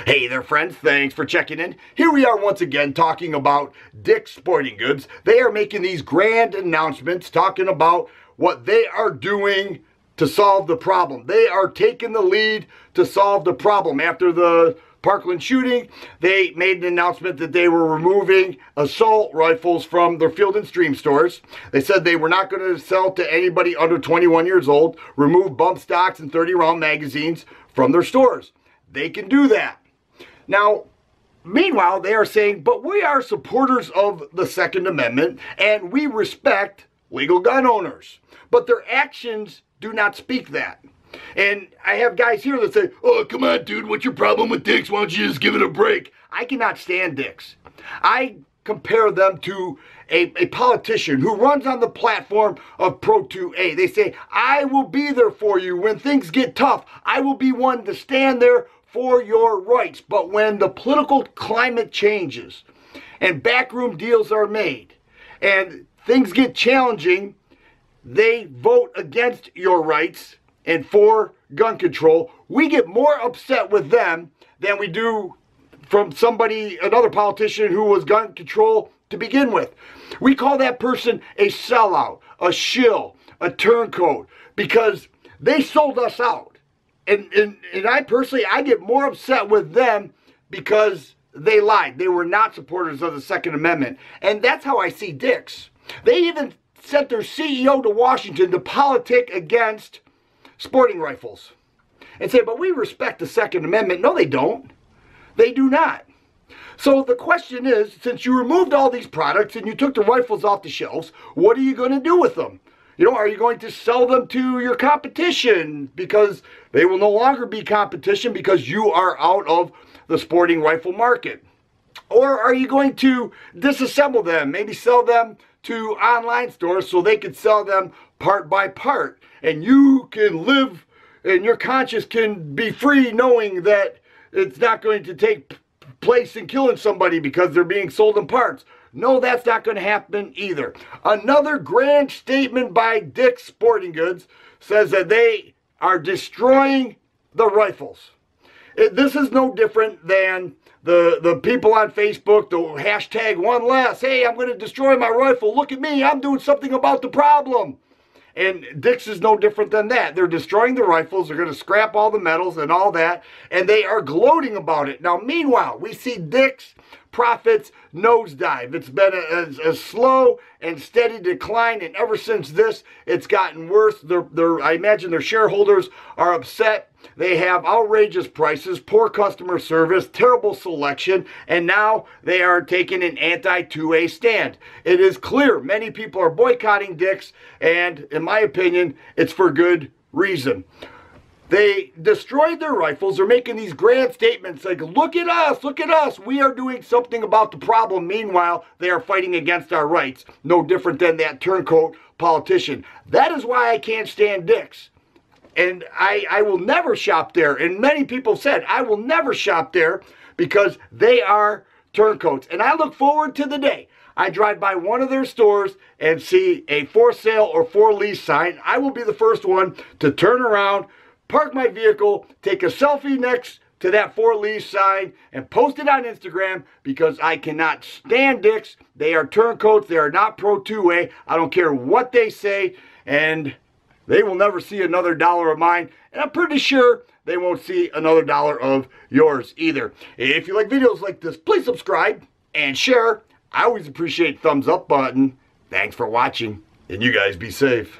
Hey there friends, thanks for checking in. Here we are once again talking about Dick's Sporting Goods. They are making these grand announcements talking about what they are doing to solve the problem. They are taking the lead to solve the problem. After the Parkland shooting, they made an announcement that they were removing assault rifles from their Field and Stream stores. They said they were not going to sell to anybody under 21 years old, remove bump stocks and 30-round magazines from their stores. They can do that. Now, meanwhile, they are saying, but we are supporters of the Second Amendment and we respect legal gun owners. But their actions do not speak that. And I have guys here that say, oh, come on, dude, what's your problem with Dick's? Why don't you just give it a break? I cannot stand Dick's. I compare them to a politician who runs on the platform of Pro 2A. They say, I will be there for you when things get tough. I will be one to stand there for your rights. But when the political climate changes and backroom deals are made and things get challenging, they vote against your rights and for gun control. We get more upset with them than we do from another politician who was gun control to begin with. We call that person a sellout, a shill, a turncoat, because they sold us out. And I personally, I get more upset with them because they lied. They were not supporters of the Second Amendment. And that's how I see Dick's. They even sent their CEO to Washington to politic against sporting rifles and say, but we respect the Second Amendment. No, they don't. They do not. So the question is, since you removed all these products and you took the rifles off the shelves, what are you going to do with them? You know, are you going to sell them to your competition because they will no longer be competition because you are out of the sporting rifle market? Or are you going to disassemble them, maybe sell them to online stores so they can sell them part by part? And you can live and your conscience can be free knowing that it's not going to take place in killing somebody because they're being sold in parts. No, that's not going to happen either. Another grand statement by Dick's Sporting Goods says that they are destroying the rifles. This is no different than the people on Facebook, the hashtag one less. Hey, I'm going to destroy my rifle. Look at me. I'm doing something about the problem. And Dick's is no different than that. They're destroying the rifles. They're going to scrap all the metals and all that. And they are gloating about it. Now, meanwhile, we see Dick's profits nosedive. It's been a slow and steady decline. And ever since this, it's gotten worse. I imagine their shareholders are upset. They have outrageous prices, poor customer service, terrible selection, and now they are taking an anti-2A stand. It is clear many people are boycotting Dick's, and in my opinion, it's for good reason. They destroyed their rifles. They're making these grand statements like, look at us, we are doing something about the problem. Meanwhile, they are fighting against our rights. No different than that turncoat politician. That is why I can't stand Dick's. And I will never shop there. And many people said, I will never shop there because they are turncoats. And I look forward to the day I drive by one of their stores and see a for sale or for lease sign. I will be the first one to turn around, park my vehicle, take a selfie next to that for lease sign and post it on Instagram because I cannot stand Dick's. They are turncoats. They are not Pro 2A. I don't care what they say. And they will never see another dollar of mine, and I'm pretty sure they won't see another dollar of yours either. If you like videos like this, please subscribe and share. I always appreciate thumbs up button. Thanks for watching, and you guys be safe.